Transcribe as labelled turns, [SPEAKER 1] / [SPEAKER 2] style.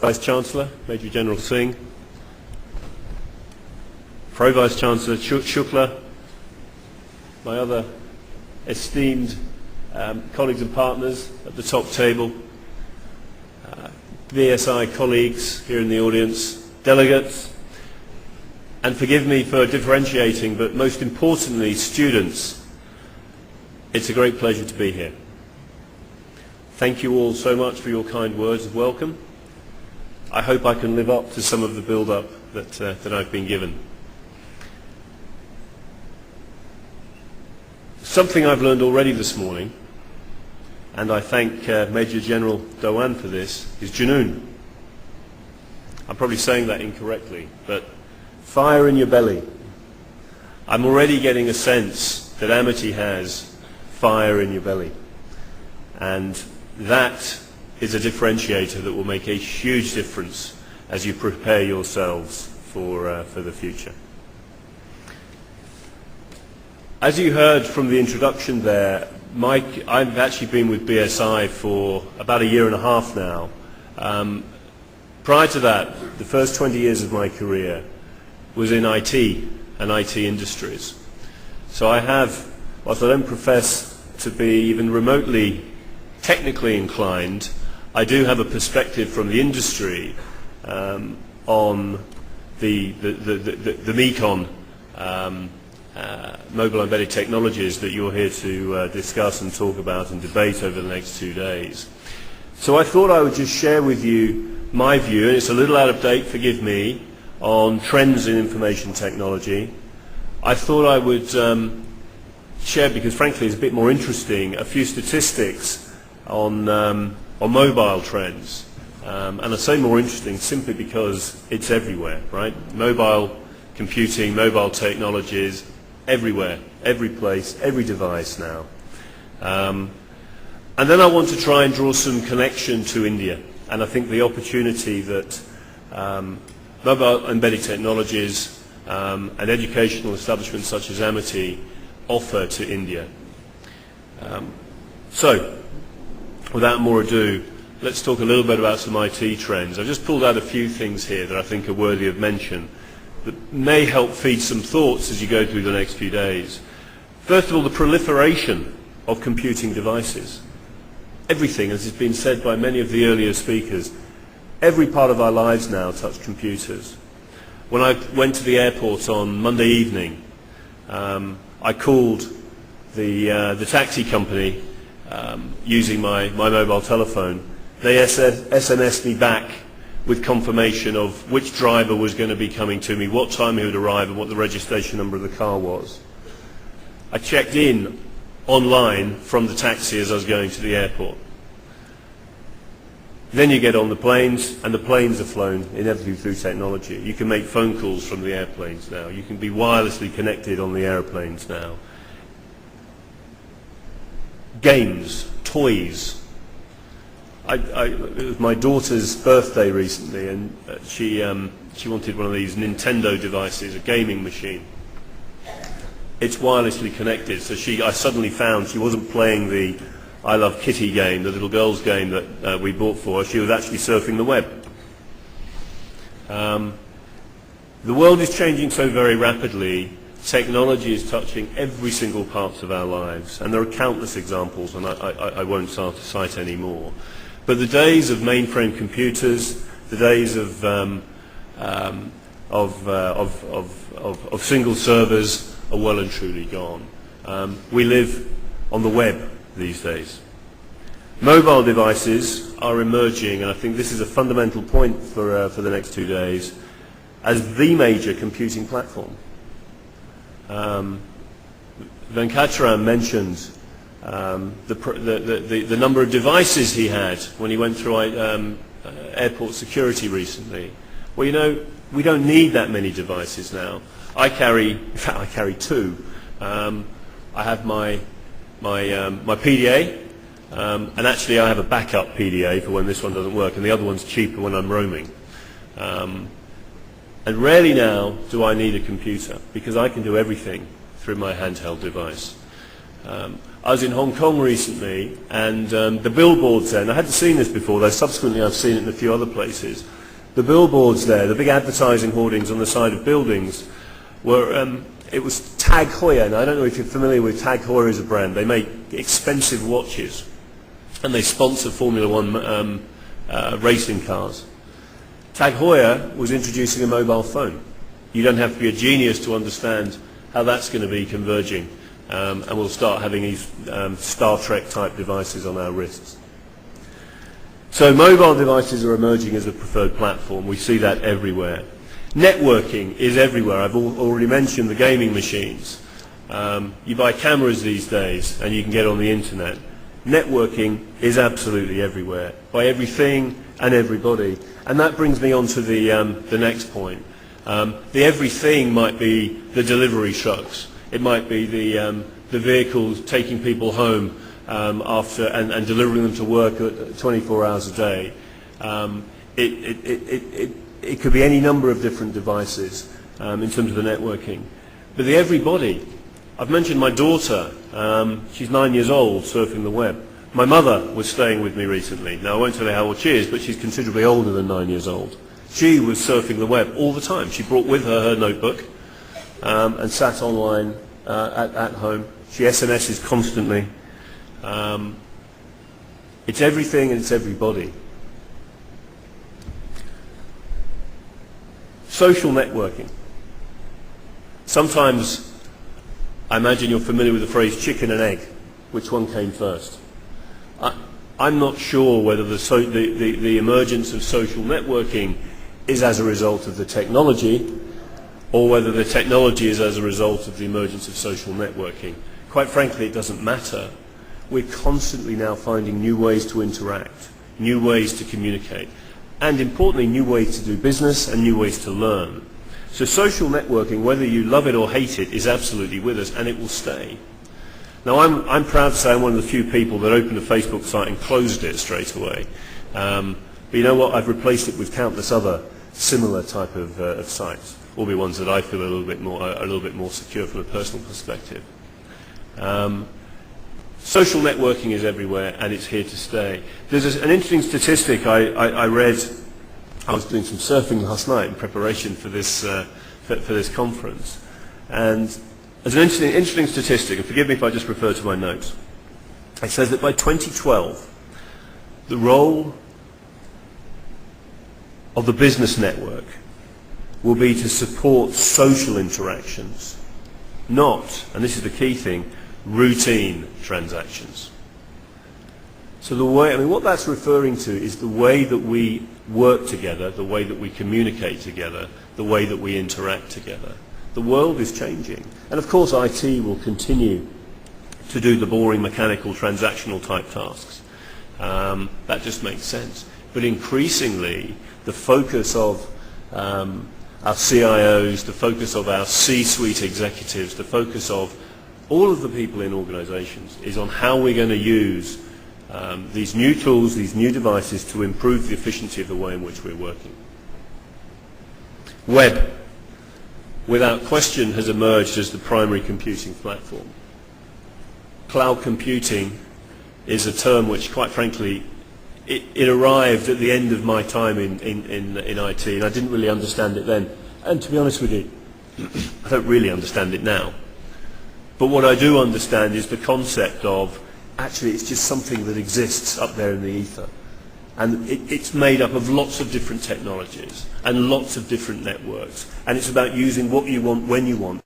[SPEAKER 1] Vice Chancellor, Major General Singh, Pro Vice Chancellor Shukla, my other esteemed colleagues and partners at the top table, BSI colleagues here in the audience, delegates, and forgive me for differentiating, but most importantly, students. It's a great pleasure to be here. Thank you all so much for your kind words of welcome. I hope I can live up to some of the build-up that I've been given. Something I've learned already this morning, and I thank Major General Doan for this, is Junoon. I'm probably saying that incorrectly, but fire in your belly. I'm already getting a sense that Amity has fire in your belly. And that is a differentiator that will make a huge difference as you prepare yourselves for the future. As you heard from the introduction there, Mike, I've actually been with BSI for about a year and a half now. Prior to that, the first 20 years of my career was in IT and IT industries. So I have, whilst I don't profess to be even remotely technically inclined, I do have a perspective from the industry on the Mecon mobile embedded technologies that you're here to discuss and talk about and debate over the next 2 days. So I thought I would just share with you my view, and it's a little out of date, forgive me, on trends in information technology. I thought I would share, because frankly it's a bit more interesting, a few statistics on mobile trends. And I say more interesting simply because it's everywhere, right? Mobile computing, mobile technologies, everywhere, every place, every device now. And then I want to try and draw some connection to India, and I think the opportunity that mobile embedded technologies and educational establishments such as Amity offer to India. So, without more ado, let's talk a little bit about some IT trends. I've just pulled out a few things here that I think are worthy of mention that may help feed some thoughts as you go through the next few days. First of all, the proliferation of computing devices. Everything, as has been said by many of the earlier speakers, every part of our lives now touch computers. When I went to the airport on Monday evening, I called the taxi company using my mobile telephone. They SMS'd me back with confirmation of which driver was going to be coming to me, what time he would arrive, and what the registration number of the car was. I checked in online from the taxi as I was going to the airport. Then you get on the planes, and the planes are flown inevitably through technology. You can make phone calls from the airplanes now. You can be wirelessly connected on the airplanes now. Games, toys. It was my daughter's birthday recently, and she wanted one of these Nintendo devices, a gaming machine. It's wirelessly connected, so I suddenly found she wasn't playing the I Love Kitty game, the little girl's game that we bought for her. She was actually surfing the web. The world is changing so very rapidly. Technology is touching every single part of our lives, and there are countless examples, and I won't start to cite any more. But the days of mainframe computers, the days of single servers are well and truly gone. We live on the web these days. Mobile devices are emerging, and I think this is a fundamental point for the next 2 days, as the major computing platform. Venkatram mentioned the number of devices he had when he went through airport security recently. Well, you know, we don't need that many devices now. In fact, I carry two. I have my PDA, and actually I have a backup PDA for when this one doesn't work, and the other one's cheaper when I'm roaming. And rarely now do I need a computer, because I can do everything through my handheld device. I was in Hong Kong recently, and the billboards there, and I hadn't seen this before, though subsequently I've seen it in a few other places. The billboards there, the big advertising hoardings on the side of buildings, were, it was Tag Heuer. Now I don't know if you're familiar with Tag Heuer as a brand. They make expensive watches, and they sponsor Formula One racing cars. Tag Heuer was introducing a mobile phone. You don't have to be a genius to understand how that's going to be converging, and we'll start having these Star Trek type devices on our wrists. So mobile devices are emerging as a preferred platform. We see that everywhere. Networking is everywhere. I've already mentioned the gaming machines. You buy cameras these days and you can get on the internet. Networking is absolutely everywhere, by everything and everybody. And that brings me on to the next point. The everything might be the delivery trucks. It might be the vehicles taking people home after and delivering them to work 24 hours a day. It could be any number of different devices in terms of the networking. But the everybody, I've mentioned my daughter. She's 9 years old, surfing the web. My mother was staying with me recently. Now I won't tell you how old she is, but she's considerably older than 9 years old. She was surfing the web all the time. She brought with her notebook and sat online at home. She SMSs constantly. It's everything and it's everybody. Social networking. Sometimes, I imagine you're familiar with the phrase chicken and egg. Which one came first? I'm not sure whether the emergence of social networking is as a result of the technology, or whether the technology is as a result of the emergence of social networking. Quite frankly, it doesn't matter. We're constantly now finding new ways to interact, new ways to communicate, and importantly, new ways to do business and new ways to learn. So social networking, whether you love it or hate it, is absolutely with us, and it will stay. Now, I'm proud to say I'm one of the few people that opened a Facebook site and closed it straight away. But you know what? I've replaced it with countless other similar type of sites, all be ones that I feel a little bit more secure from a personal perspective. Social networking is everywhere, and it's here to stay. There's an interesting statistic I read. I was doing some surfing last night in preparation for this conference, and there's an interesting statistic, and forgive me if I just refer to my notes. It says that by 2012, the role of the business network will be to support social interactions, not, and this is the key thing, routine transactions. So the way, what that's referring to is the way that we work together, the way that we communicate together, the way that we interact together. The world is changing. And of course IT will continue to do the boring mechanical transactional type tasks. That just makes sense. But increasingly, the focus of our CIOs, the focus of our C-suite executives, the focus of all of the people in organizations is on how we're going to use these new tools, these new devices to improve the efficiency of the way in which we're working. Web, without question, has emerged as the primary computing platform. Cloud computing is a term which, quite frankly, it arrived at the end of my time in IT, and I didn't really understand it then. And to be honest with you, I don't really understand it now. But what I do understand is the concept of, actually, it's just something that exists up there in the ether. And it's made up of lots of different technologies and lots of different networks. And it's about using what you want when you want.